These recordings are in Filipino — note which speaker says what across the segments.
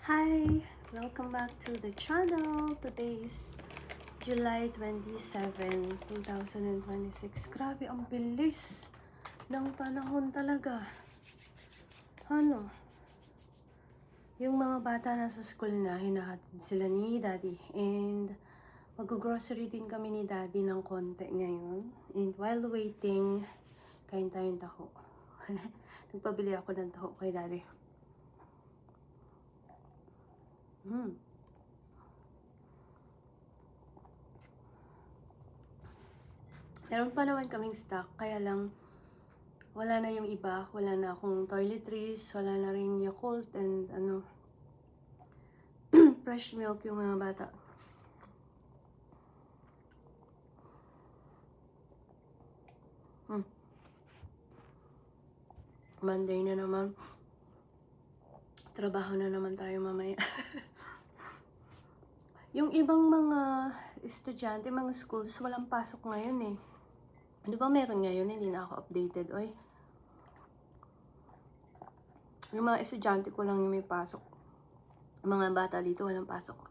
Speaker 1: Hi! Welcome back to the channel. Today is July 27, 2026. Grabe, ang bilis ng panahon talaga. Ano? Yung mga bata nasa school na, hinahatid sila ni Daddy. And mag-grocery din kami ni Daddy ng konti ngayon. And while waiting, kain tayong taho. Nagpabili ako ng taho kay Daddy. Meron pa naman kaming stock, kaya lang wala na yung iba. Wala na akong toiletries, wala na rin Yakult and fresh milk yung mga bata. Monday na naman. Trabaho na naman tayo mamaya. Yung ibang mga estudyante, mga schools, walang pasok ngayon eh. Di ba meron ngayon? Hindi na ako updated. Oy. Yung mga estudyante ko lang yung may pasok. Yung mga bata dito walang pasok.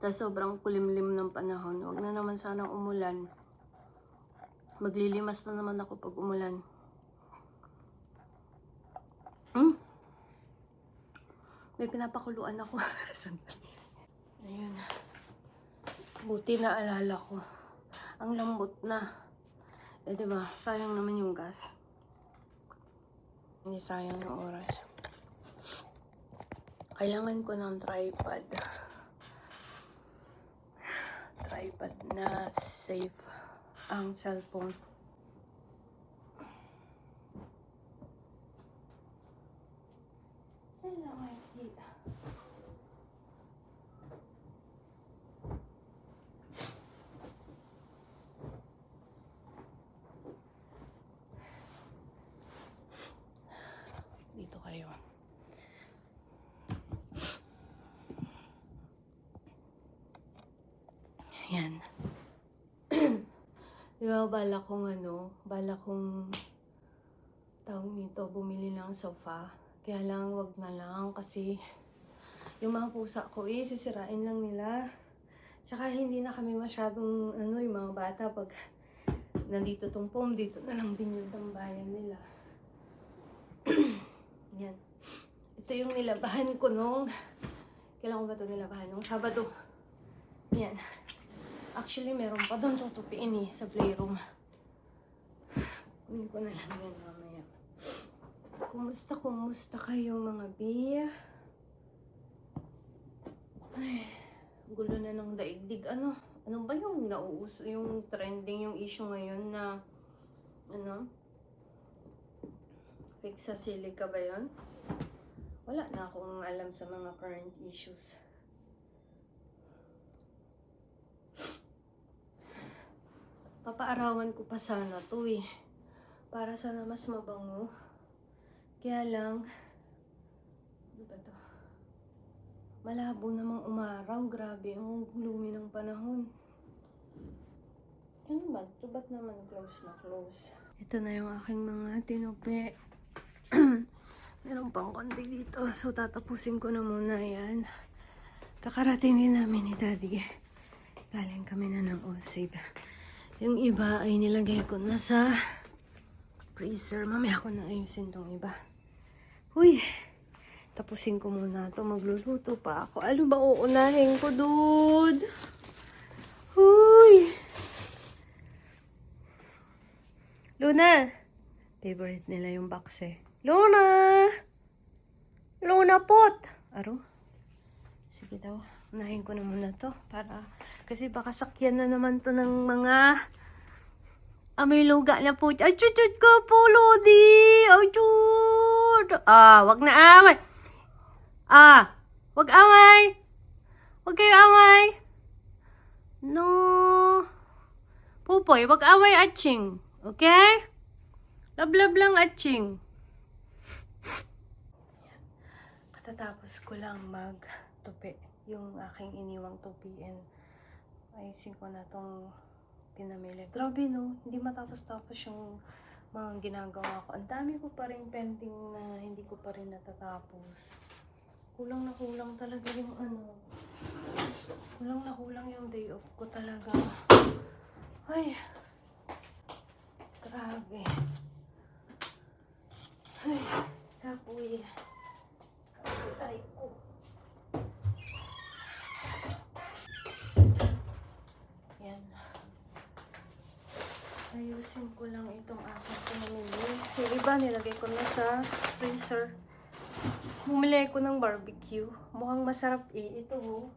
Speaker 1: Tapos sobrang kulimlim ng panahon. Huwag na naman sanang umulan. Maglilimas na naman ako pag umulan. May pinapakuluan ako. Ayun. Buti na alala ko. Ang lambot na. Eh diba, sayang naman yung gas. Hindi sayang yung oras. Kailangan ko ng tripod. Tripod na safe ang cellphone. Hello, Mikey. Dito kayo. Yan. Diba, bala kong tawag nito, bumili ng sofa. Kaya lang, wag na lang kasi yung mga pusa ko sisirain lang nila. Tsaka hindi na kami masyadong, yung mga bata pag nandito tong foam, dito na lang din yung tambayan nila. Yan. Ito yung nilabahan ko nung, kailan ko ba ito nilabahan? Nung Sabado. Yan. Actually, meron pa doon tutupiin sa playroom. Kunin ko na lang yan mamaya. Kumusta kayo mga biya? Ay, gulo na ng daigdig. Ano ba yung nauuso, yung trending, yung issue ngayon na, fake sa silica ba yun? Wala na akong alam sa mga current issues. Papaarawan ko pa sana to para sana mas mabango. Kaya lang, ano ba to? Malabo namang umaraw. Grabe, ang gloomy ng panahon. Ano ba? Ito ba't naman close na close? Ito na yung aking mga tinupi. Meron pang konti dito. So, tatapusin ko na muna yan. Kakarating din namin ni Daddy. Galing kami na ng Osave. Yung iba ay nilagay ko na sa freezer. Mamaya ko na ayusin tong iba. Uy! Tapusin ko muna ito. Magluluto pa ako. Ano ba uunahin ko, dude? Uy! Luna! Favorite nila yung box Luna! Luna pot! Aro? Sige daw. Unahin ko na muna to. Kasi baka sakyan na naman to ng mga may luga na po. Ay, chut ko po, Lodi! Ay, chut! Wag na away! Wag away! Wag kayo away! No! Pupoy, wag away, Aching. Okay? Love lang, Aching. Katatapos ko lang magtupi yung aking iniwang tupiin. Ayusin ko na tong pinamili. Grabe no, hindi matapos-tapos yung mga ginagawa ko. Ang dami ko pa rin pending na hindi ko pa rin natatapos. Kulang na kulang talaga yung ano. Kulang na kulang yung day off ko talaga. Ay, grabe. Ay, kapoy. Kapoy tayo ko. Yan. Ayusin ko lang itong aking pinamili. Yung iba nilagay ko na sa freezer. Bumili ko ng barbecue. Mukhang masarap eh. Ito oh.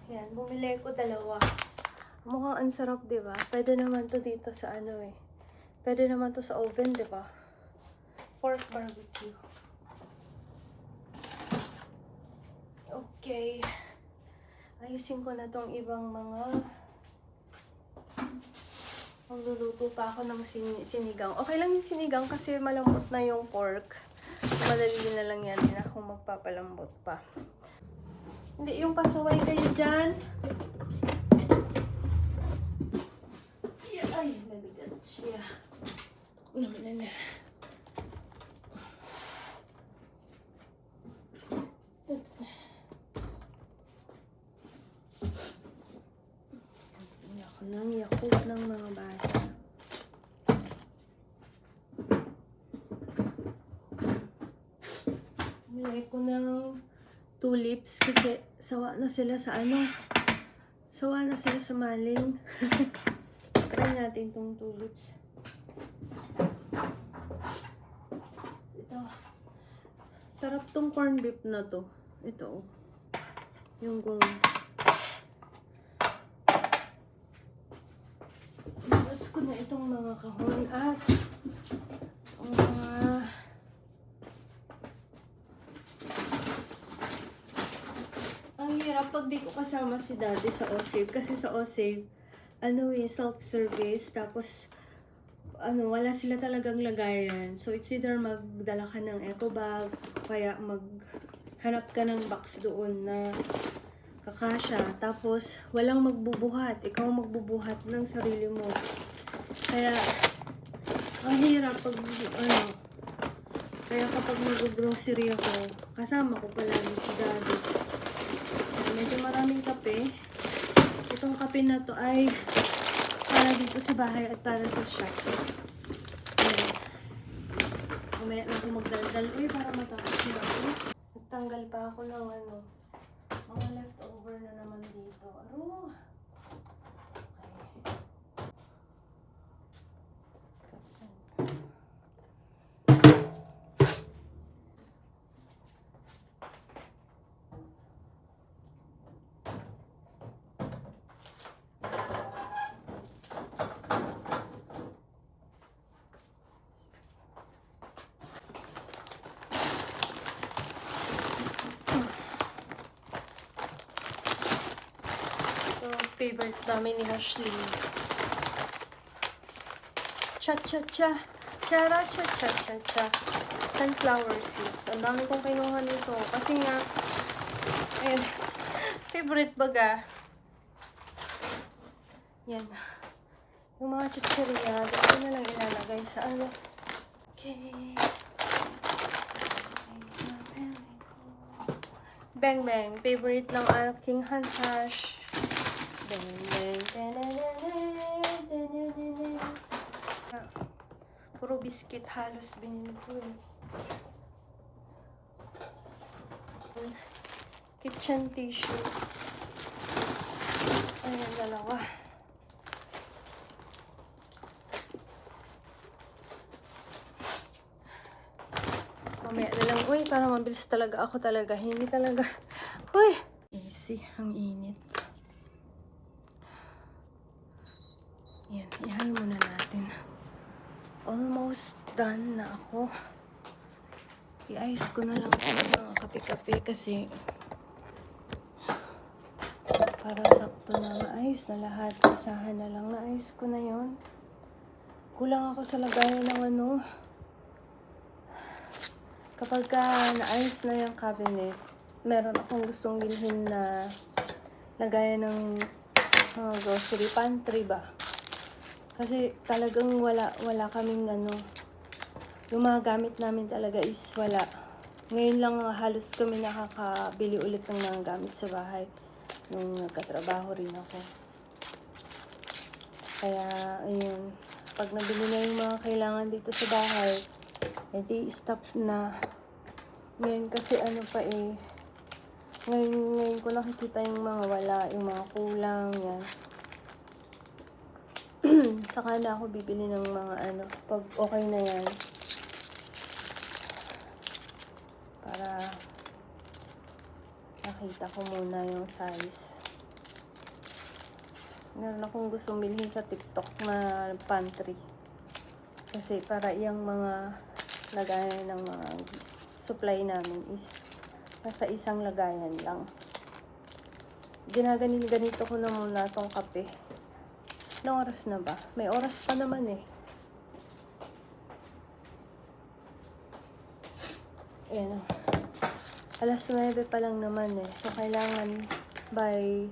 Speaker 1: Yan, bumili ko dalawa. Mukhang ang sarap, diba? Pwede naman to dito sa ano eh. Pwede naman to sa oven, diba? Pork barbecue. Okay. Ayusin ko na tong ibang mga... Magluluto pa ako ng sinigang. Okay lang yung sinigang kasi malambot na yung pork. Madali na lang yan. Hindi na akong magpapalambot pa. Hindi yung pasaway kayo dyan. Ay, nabigat siya. Wala. Ako nang yakot ng mga bata. Nilagay ko ng tulips kasi sawa na sila sa ano. Sawa na sila sa maling. Try natin tong tulips. Ito. Sarap tong corn beef na to. Ito. Yung gold. Labas ko na itong mga kahon at ang hirap pag di ko kasama si daddy sa OSAVE kasi sa OSAVE ano eh, self-service tapos ano, wala sila talagang lagayan. So, it's either magdala ka ng eco bag, kaya maghanap ka ng box doon na kakasya. Tapos, walang magbubuhat. Ikaw magbubuhat ng sarili mo. Kaya, ang hirap pag, ano, kaya kapag mag-grocery ako, kasama ko palagi si daddy. Medyo maraming kape. Itong kape na to ay para dito sa bahay at para sa shop. Ayan. Mamaya na ako magdaldal. Uy, para matapos na ako. Nagtanggal pa ako ng ano, mga leftover na naman dito. Aro. Favorite namin ni Ashley. Cha-cha-cha. Chara-cha-cha-cha-cha. Sunflower seeds. Ang dami kong kinuha nito. Kasi nga, ayun, favorite baga. Yan. Yung mga chichirya, dito na lang ilalagay sa ano. Okay. Bang Bang. Favorite ng aking hantash. Puro biscuit halos binili ko eh. Kitchen tissue. Ayan, dalawa. Mamaya na lang. Uy, para mabilis talaga. Ako talaga. Hindi talaga. Uy! Easy. Ang init. Yan, ihal muna natin. Almost done na ako. I-ice ko na lang mga kape-kape kasi para sakto na ma-ice na lahat. Isahan na lang na-ice ko na yon. Kulang ako sa lagayan ng ano. Kapag ka na-ice na yung cabinet, meron akong gustong bilhin na lagayan ng grocery pantry ba. Kasi talagang wala kaming ano, yung mga gamit namin talaga is wala. Ngayon lang halos kami nakakabili ulit ng mga gamit sa bahay nung nagkatrabaho rin ako. Kaya ayun, pag nabili na yung mga kailangan dito sa bahay, edi stop na. Ngayon kasi ano pa ngayon ko nakikita yung mga wala, yung mga kulang, yan. Saka na ako bibili ng mga ano, pag okay na yan. Para nakita ko muna yung size. Meron akong gustong bilhin sa TikTok na pantry. Kasi para yung mga lagayan ng mga supply namin is nasa isang lagayan lang. Ganito ko na muna tong kape. Anong oras na ba? May oras pa naman eh. Ayan. Alas 9 pa lang naman eh. So, kailangan by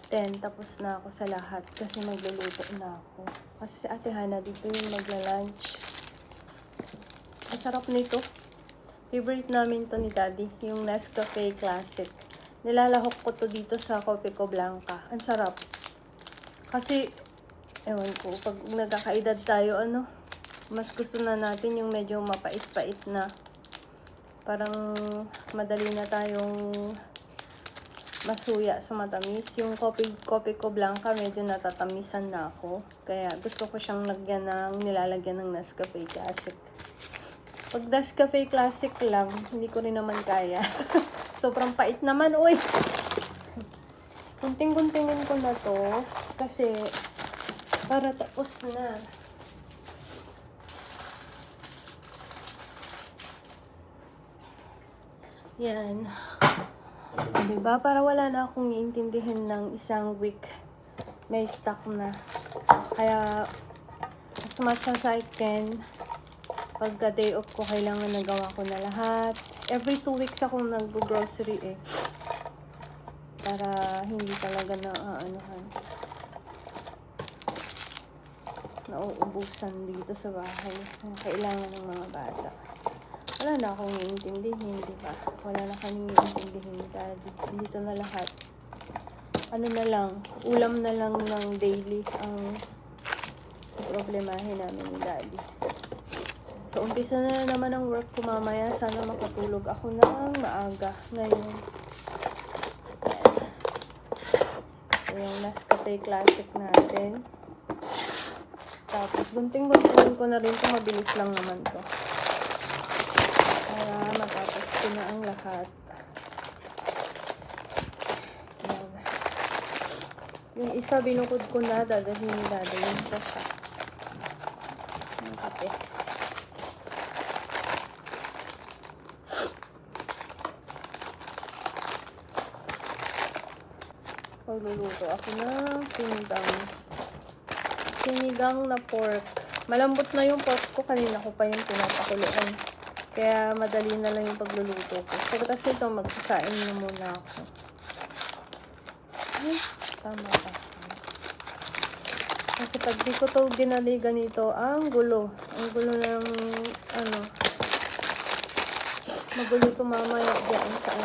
Speaker 1: 10 tapos na ako sa lahat. Kasi magluluto na ako. Kasi si Ate Hana dito yung magla-lunch. Ang sarap nito. Favorite namin to ni Daddy. Yung Nescafe Classic. Nilalahok ko to dito sa Coffee Co Blanca. Ang sarap. Kasi, ewan ko, pag nagkakaedad tayo, mas gusto na natin yung medyo mapait-pait na. Parang madali na tayong masuya sa matamis. Yung Coffee Co Blanca, medyo natatamisan na ako. Kaya gusto ko siyang nilalagyan ng Nescafe Classic. Pag Nescafe Classic lang, hindi ko rin naman kaya. Sobrang pait naman, uy! Gunting-guntingin ko na to kasi para tapos na. Yan. O, diba? Para wala na akong iintindihin ng isang week. May stock na. Kaya, as much as I can, pagka day off ko, kailangan nagawa ko na lahat. Every 2 weeks akong nag-grocery eh. Para hindi talaga nauubusan dito sa bahay. Kailangan ng mga bata. Wala na akong iintindihin, di ba? Wala na kaming iintindihin, Daddy. Dito na lahat. Ano na lang, ulam na lang ng daily ang problemahin namin ni Daddy. So, umpisa na naman ang work ko mamaya. Sana makatulog ako ng maaga ngayon. So, yung Nescafe Classic natin. Tapos, gunting-guntingin ko na rin ito. Mabilis lang naman to. Para matapos ko na ang lahat. Yan. Yung isa, binukod ko na. Dadalhin ni Daddy yung isa siya. Yung kape. Magluluto ako ng sinigang na pork. Malambot na yung pork ko. Kanina ko pa yung pinapakuluan. Kaya madali na lang yung pagluluto ko. Pagkatapos nito, magsasain na muna ako. Ay, tama pa. Kasi pag di ko to ginali ganito, ang gulo. Ang gulo ng, magulo to mamaya dyan sa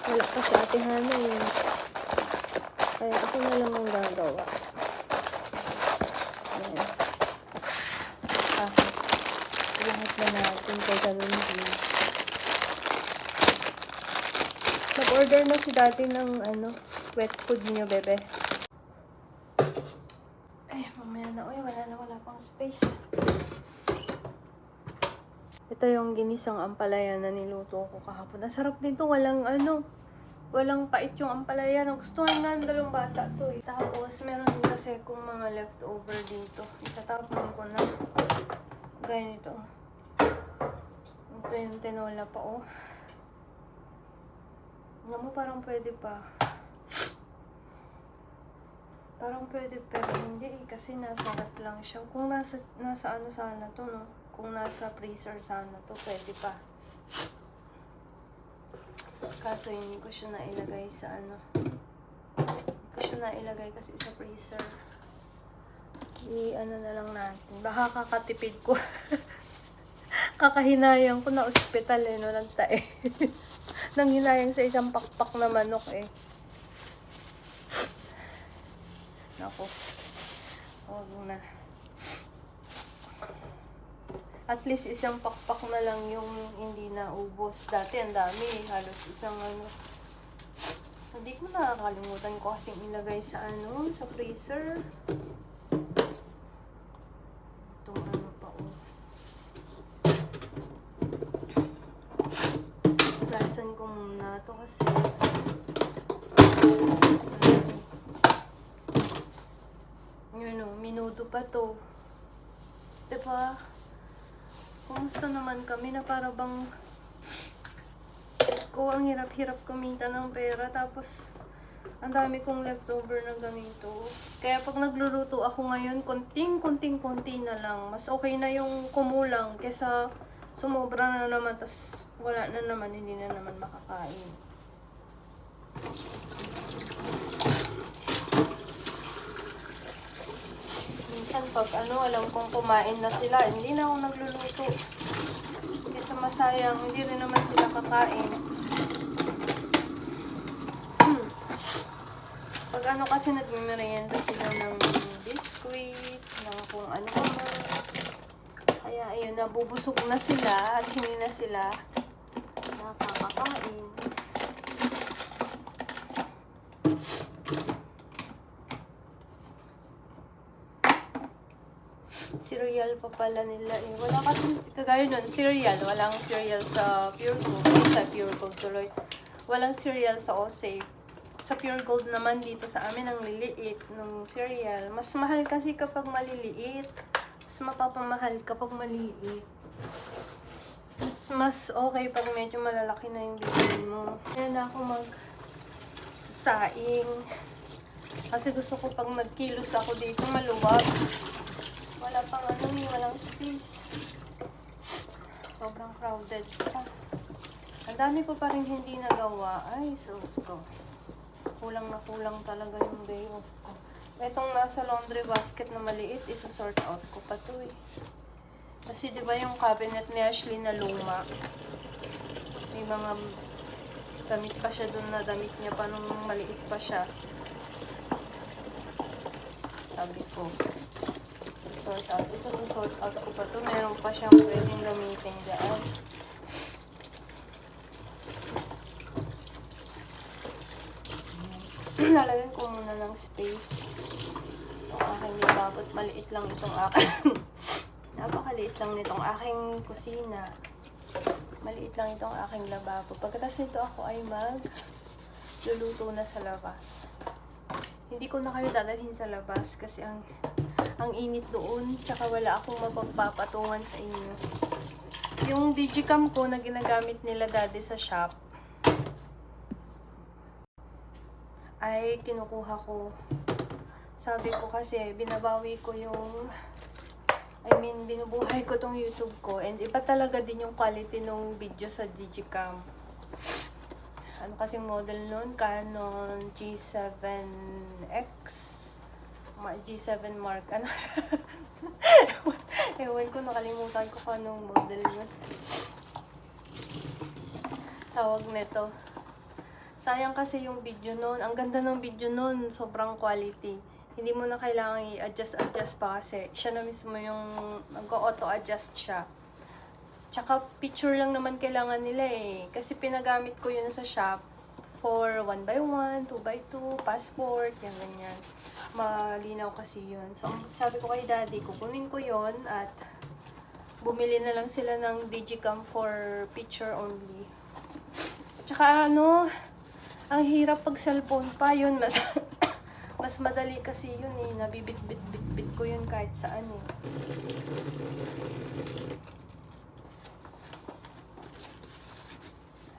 Speaker 1: wala pa si Ate Hana eh. Kaya ako na lang ang gagawa. Ayan. Lahat na natin kay ganun din. Nag-order na si Daddy ng wet food niyo, bebe. Ay, mamaya na. Uy, wala pang space. Ito yung ginisang ampalaya na niluto ko kahapon. Ang sarap nito. Walang pait yung ampalaya. Nagustuhan nga ng dalawang bata to eh. Tapos, meron din kasi kung mga leftover dito. Itatapon ko na. Gaya nito. Ito yung tinola pa oh. Alam mo, parang pwede pa. Parang pwede pero hindi eh. Kasi nasa rep lang siya. Kung nasa sana to, no? Kung nasa freezer sana to, pwede pa. Kaso hindi ko siya nailagay sa siya na ilagay kasi sa freezer. Ano na lang natin. Baka kakatipid ko. Kakahinayang ko na ospital eh, no, nagtae. Nang hinayang sa isang pakpak na manok eh. Naku. Huwag na. At least isang pakpak na lang yung hindi na ubos. Dati ang dami, halos isang ano. Hindi ko nakakalimutan ko kasing ilagay sa ano, sa freezer. Itong ano pa oh. Lasan ko muna ito kasi yun o, minuto pa to. Diba? Kumusta naman kami na para bang ko ang hirap-hirap kumita ng pera tapos ang dami kong leftover na ganito. Kaya pag nagluluto ako ngayon, konti na lang. Mas okay na yung kumulang kesa sumobra na naman tas wala na naman, hindi na naman makakain. Minsan pag alam kong kumain na sila, hindi na ako nagluluto. Kasi masayang, hindi rin naman sila kakain. Pag kasi nagmimerienda sila ng biscuit, ng kung ano pa man. Kaya ayun, nabubusog na sila at hindi na sila nakakakain. Cereal pa pala nila eh. Wala kasi, kagaya nun, cereal. Walang cereal sa Pure Gold. Sa Pure Gold tuloy. Walang cereal sa Ossafe. Sa Pure Gold naman dito sa amin ang liliit ng cereal. Mas mahal kasi kapag maliliit. Mas mapapamahal kapag maliliit. Mas okay pag medyo malalaki na yung bibili mo. Kaya na ako saing. Kasi gusto ko pag nagkilos ako dito maluwag. Wala pang walang space. Sobrang crowded pa. Ang dami ko pa rin hindi nagawa. Ay, sus ko. Kulang na kulang talaga yung day off ko. Itong nasa laundry basket na maliit, isa-sort out ko pa to eh. Kasi di ba yung cabinet ni Ashley na luma? May mga damit pa siya dun na damit niya pa nung maliit pa siya. Sabi ko, sort out. Ito sort out ko pa to. Meron pa siyang pwedeng gamitin dyan. Lalagyan ko muna ng space. Itong aking lababot. Maliit lang itong aking. Napakaliit lang nitong aking kusina. Maliit lang itong aking lababo. Pagkatapos nito ako ay luluto na sa labas. Hindi ko na kayo dadalhin sa labas kasi ang init doon, tsaka wala akong mapagpapatungan sa inyo. Yung digicam ko na ginagamit nila dati sa shop, ay kinukuha ko. Sabi ko kasi, binabawi ko yung, binubuhay ko tong YouTube ko. And iba talaga din yung quality ng video sa digicam. Ano kasing model nun? Canon G7X. G7 Mark. Ano? Ewan ko, nakalimutan ko kung anong model yun. Tawag nito. Sayang kasi yung video nun. Ang ganda ng video nun. Sobrang quality. Hindi mo na kailangan i-adjust pa kasi siya na mismo yung mag-auto-adjust siya. Tsaka picture lang naman kailangan nila eh. Kasi pinagamit ko yun sa shop for 1x1, 2x2, passport, yan ganyan. Malinaw kasi yun. So, sabi ko kay daddy, kukunin ko yun at bumili na lang sila ng digicam for picture only. Tsaka ang hirap pag cellphone pa yun. Mas madali kasi yun eh. Nabibit-bit ko yun kahit saan eh.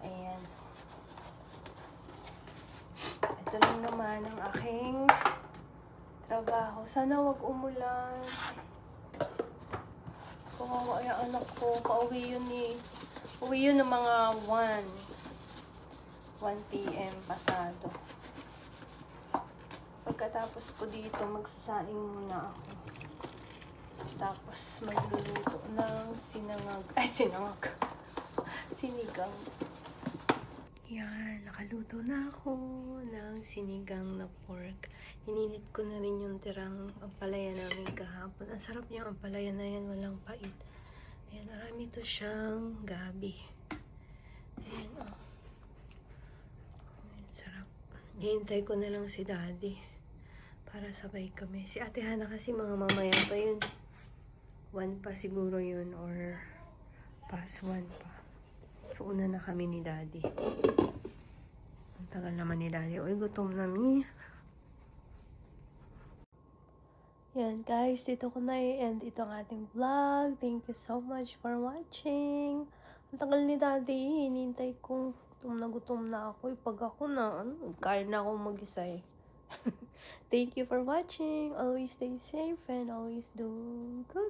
Speaker 1: Ayan. Ito lang naman ang aking trabaho. Sana wag umulan. Kawawa yung anak ko. Pauwi yun eh. Uwi yun ng mga 1 PM pasado. Pagkatapos ko dito, magsasaing muna ako. Tapos magluluto ng sinangag. Sinigang. Yan, nakaluto na ako ng sinigang na pork. Hininit ko na rin yung tirang ampalaya namin kahapon. Ang sarap yung ampalaya na yan, walang pait. Ayan, marami to siyang gabi. Ayan, oh. Ayan, sarap. Hihintay ko na lang si daddy para sabay kami. Si Ate Hana kasi mga mamaya pa yun. 1 pa siguro yun or past 1 pa. So, una na kami ni daddy. Ang tagal naman ni daddy. Uy, gutom na mi. Yan guys, dito ko na i-end itong ating vlog. Thank you so much for watching. Ang tagal ni daddy. Hinintay ko. Gutom na ako. Pag ako na, kaya na akong mag-isa eh. Thank you for watching. Always stay safe and always do good.